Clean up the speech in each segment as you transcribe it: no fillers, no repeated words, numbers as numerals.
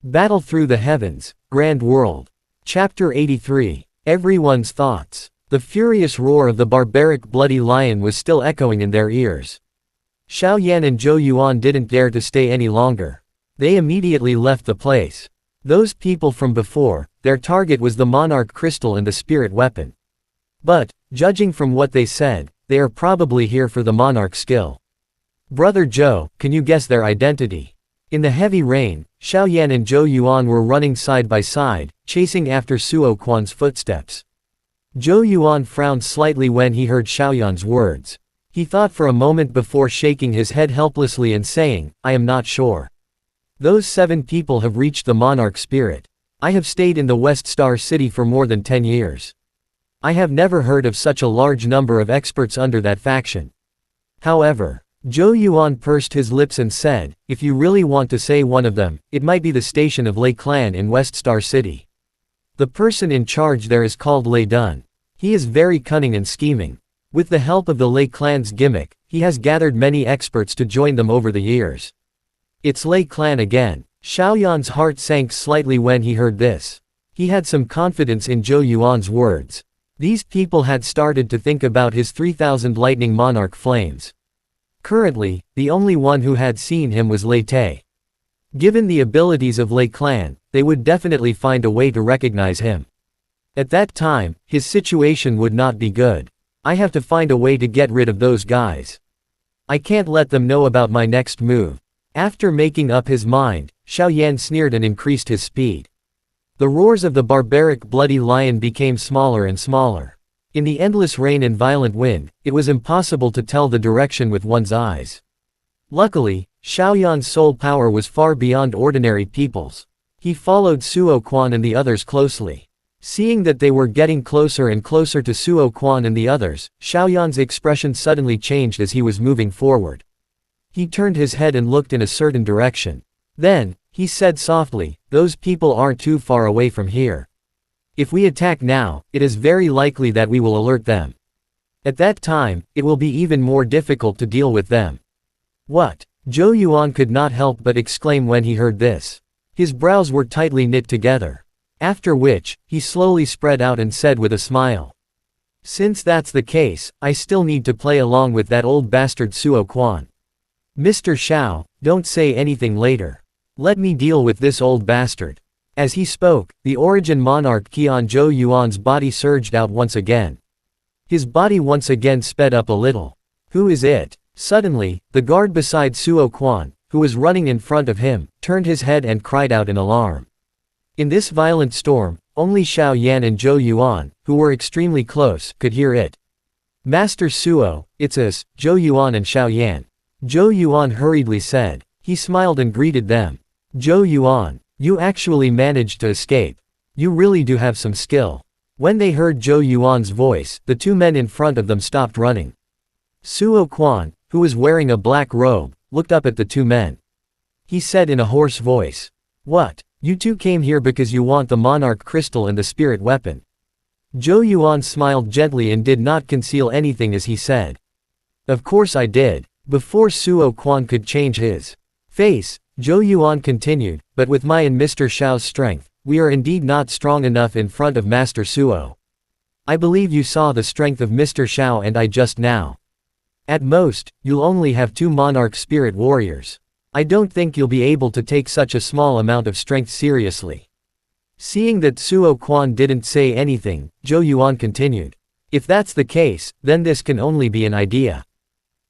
Battle Through the Heavens, Grand World. Chapter 83. Everyone's Thoughts. The furious roar of the barbaric bloody lion was still echoing in their ears. Xiao Yan and Zhou Yuan didn't dare to stay any longer. They immediately left the place. Those people from before, their target was the monarch crystal and the spirit weapon. But, judging from what they said, they are probably here for the monarch skill. Brother Zhou, can you guess their identity? In the heavy rain, Xiao Yan and Zhou Yuan were running side by side, chasing after Suo Quan's footsteps. Zhou Yuan frowned slightly when he heard Xiao Yan's words. He thought for a moment before shaking his head helplessly and saying, I am not sure. Those 7 people have reached the monarch spirit. I have stayed in the West Star City for more than 10 years. I have never heard of such a large number of experts under that faction. However, Zhou Yuan pursed his lips and said, if you really want to say one of them, it might be the station of Lei Clan in West Star City. The person in charge there is called Lei Dun. He is very cunning and scheming. With the help of the Lei Clan's gimmick, he has gathered many experts to join them over the years. It's Lei Clan again. Xiao Yan's heart sank slightly when he heard this. He had some confidence in Zhou Yuan's words. These people had started to think about his 3,000 lightning monarch flames. Currently, the only one who had seen him was Lei Tai. Given the abilities of Lei Clan, they would definitely find a way to recognize him. At that time, his situation would not be good. I have to find a way to get rid of those guys. I can't let them know about my next move. After making up his mind, Xiao Yan sneered and increased his speed. The roars of the barbaric bloody lion became smaller and smaller. In the endless rain and violent wind, it was impossible to tell the direction with one's eyes. Luckily, Xiao Yan's soul power was far beyond ordinary people's. He followed Suo Quan and the others closely. Seeing that they were getting closer and closer to Suo Quan and the others, Xiao Yan's expression suddenly changed as he was moving forward. He turned his head and looked in a certain direction. Then, he said softly, those people aren't too far away from here. If we attack now, it is very likely that we will alert them. At that time, it will be even more difficult to deal with them. What? Zhou Yuan could not help but exclaim when he heard this. His brows were tightly knit together. After which, he slowly spread out and said with a smile. Since that's the case, I still need to play along with that old bastard Suo Quan. Mr. Xiao, don't say anything later. Let me deal with this old bastard. As he spoke, the origin monarch ki on Zhou Yuan's body surged out once again. His body once again sped up a little. Who is it? Suddenly, the guard beside Suo Quan, who was running in front of him, turned his head and cried out in alarm. In this violent storm, only Xiao Yan and Zhou Yuan, who were extremely close, could hear it. Master Suo, it's us, Zhou Yuan and Xiao Yan. Zhou Yuan hurriedly said. He smiled and greeted them. Zhou Yuan, you actually managed to escape. You really do have some skill. When they heard Zhou Yuan's voice, the 2 men in front of them stopped running. Suo Quan, who was wearing a black robe, looked up at the 2 men. He said in a hoarse voice. What? You 2 came here because you want the monarch crystal and the spirit weapon. Zhou Yuan smiled gently and did not conceal anything as he said. Of course I did. Before Suo Quan could change his face, Zhou Yuan continued, but with my and Mr. Xiao's strength, we are indeed not strong enough in front of Master Suo. I believe you saw the strength of Mr. Xiao and I just now. At most, you'll only have 2 monarch spirit warriors. I don't think you'll be able to take such a small amount of strength seriously. Seeing that Suo Quan didn't say anything, Zhou Yuan continued. If that's the case, then this can only be an idea.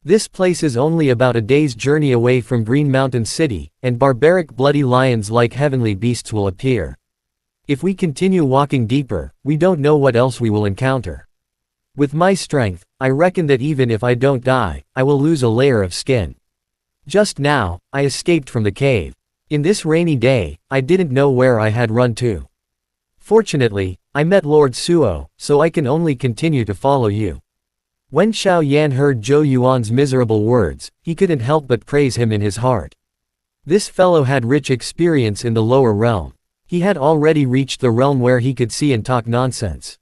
This place is only about a day's journey away from Green Mountain City, and barbaric bloody lions like heavenly beasts will appear. If we continue walking deeper, we don't know what else we will encounter. With my strength, I reckon that even if I don't die, I will lose a layer of skin. Just now, I escaped from the cave. In this rainy day, I didn't know where I had run to. Fortunately, I met Lord Suo, so I can only continue to follow you. When Xiao Yan heard Zhou Yuan's miserable words, he couldn't help but praise him in his heart. This fellow had rich experience in the lower realm. He had already reached the realm where he could see and talk nonsense.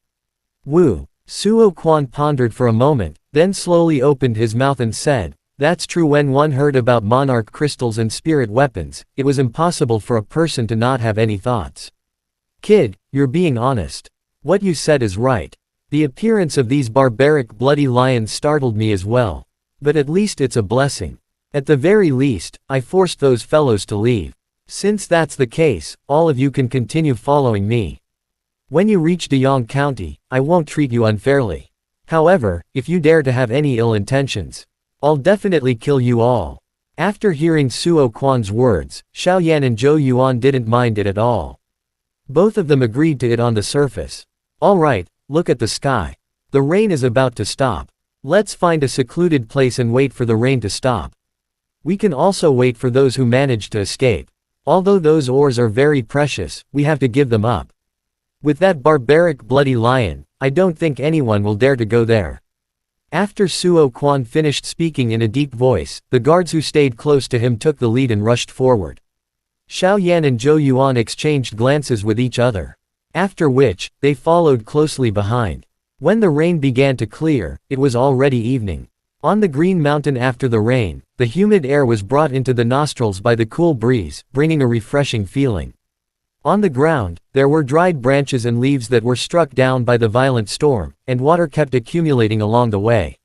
Wu. Suo Quan pondered for a moment, then slowly opened his mouth and said, That's true. When one heard about monarch crystals and spirit weapons, it was impossible for a person to not have any thoughts. Kid, you're being honest. What you said is right. The appearance of these barbaric bloody lions startled me as well. But at least it's a blessing. At the very least, I forced those fellows to leave. Since that's the case, all of you can continue following me. When you reach Deyong County, I won't treat you unfairly. However, if you dare to have any ill intentions, I'll definitely kill you all. After hearing Suo Quan's words, Xiao Yan and Zhou Yuan didn't mind it at all. Both of them agreed to it on the surface. Alright, look at the sky. The rain is about to stop. Let's find a secluded place and wait for the rain to stop. We can also wait for those who manage to escape. Although those ores are very precious, we have to give them up. With that barbaric bloody lion, I don't think anyone will dare to go there. After Suo Quan finished speaking in a deep voice, the guards who stayed close to him took the lead and rushed forward. Xiao Yan and Zhou Yuan exchanged glances with each other. After which, they followed closely behind. When the rain began to clear, it was already evening. On the green mountain after the rain, the humid air was brought into the nostrils by the cool breeze, bringing a refreshing feeling. On the ground, there were dried branches and leaves that were struck down by the violent storm, and water kept accumulating along the way.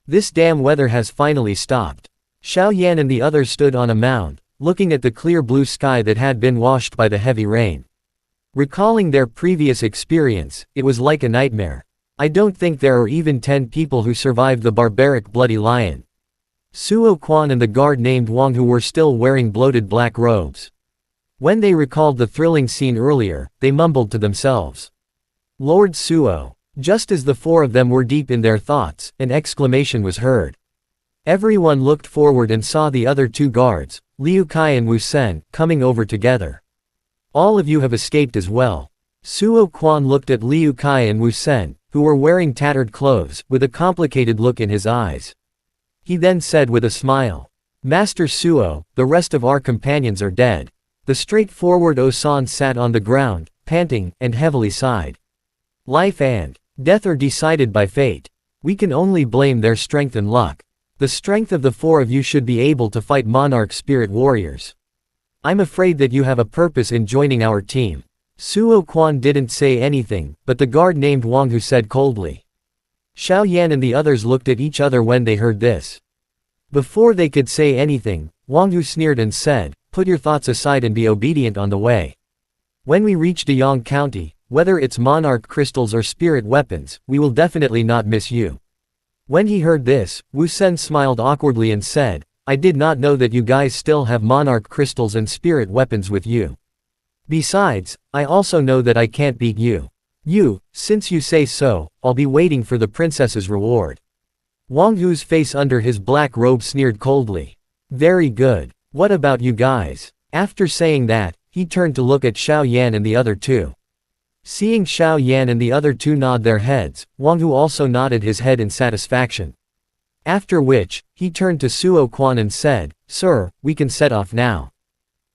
This damn weather has finally stopped. Xiao Yan and the others stood on a mound, looking at the clear blue sky that had been washed by the heavy rain. Recalling their previous experience, it was like a nightmare. I don't think there are even 10 people who survived the barbaric bloody lion. Suo Quan and the guard named Wang who were still wearing bloated black robes. When they recalled the thrilling scene earlier, they mumbled to themselves. Lord Suo. Just as the four of them were deep in their thoughts, an exclamation was heard. Everyone looked forward and saw the other two guards, Liu Kai and Wu Sen, coming over together. All of you have escaped as well. Suo Quan looked at Liu Kai and Wu Sen, who were wearing tattered clothes, with a complicated look in his eyes. He then said with a smile, Master Suo, the rest of our companions are dead. The straightforward Osan sat on the ground, panting, and heavily sighed. Life and death are decided by fate. We can only blame their strength and luck. The strength of the four of you should be able to fight monarch spirit warriors. I'm afraid that you have a purpose in joining our team. Suo Quan didn't say anything, but the guard named Wang who said coldly. Xiao Yan and the others looked at each other when they heard this. Before they could say anything, Wang Hu sneered and said, Put your thoughts aside and be obedient on the way. When we reach Deyong County, whether it's monarch crystals or spirit weapons, we will definitely not miss you. When he heard this, Wu Sen smiled awkwardly and said, I did not know that you guys still have monarch crystals and spirit weapons with you. Besides, I also know that I can't beat you. Since you say so, I'll be waiting for the princess's reward. Wang Hu's face under his black robe sneered coldly. Very good. What about you guys? After saying that, he turned to look at Xiao Yan and the other two. Seeing Xiao Yan and the other two nod their heads, Wang Hu also nodded his head in satisfaction. After which, he turned to Suo Quan and said, Sir, we can set off now.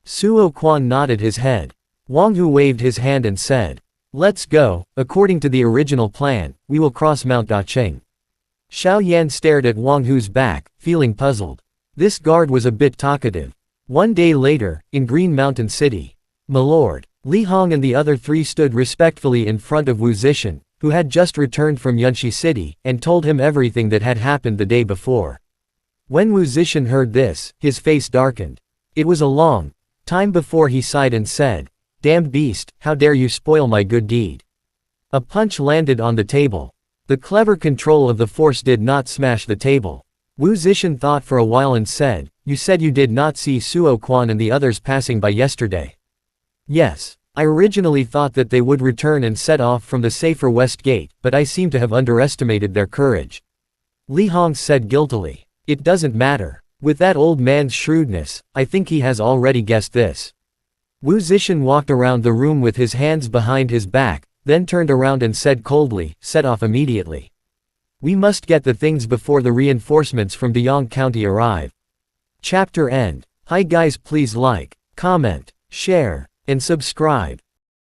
Suo Quan nodded his head. Wang Hu waved his hand and said, Let's go. According to the original plan, we will cross Mount Dacheng. Xiao Yan stared at Wang Hu's back, feeling puzzled. This guard was a bit talkative. One day later, in Green Mountain City. My lord, Li Hong and the other three stood respectfully in front of Wu Zishan, who had just returned from Yunxi City, and told him everything that had happened the day before. When Wu Zishan heard this, his face darkened. It was a long time before he sighed and said, Damned beast, how dare you spoil my good deed. A punch landed on the table. The clever control of the force did not smash the table. Wu Zishan thought for a while and said, You said you did not see Suo Quan and the others passing by yesterday. Yes. I originally thought that they would return and set off from the safer west gate, but I seem to have underestimated their courage. Li Hong said guiltily. It doesn't matter. With that old man's shrewdness, I think he has already guessed this. Wu Zishan walked around the room with his hands behind his back, then turned around and said coldly, Set off immediately. We must get the things before the reinforcements from Deyong County arrive. Chapter end. Hi guys, please like, comment, share, and subscribe.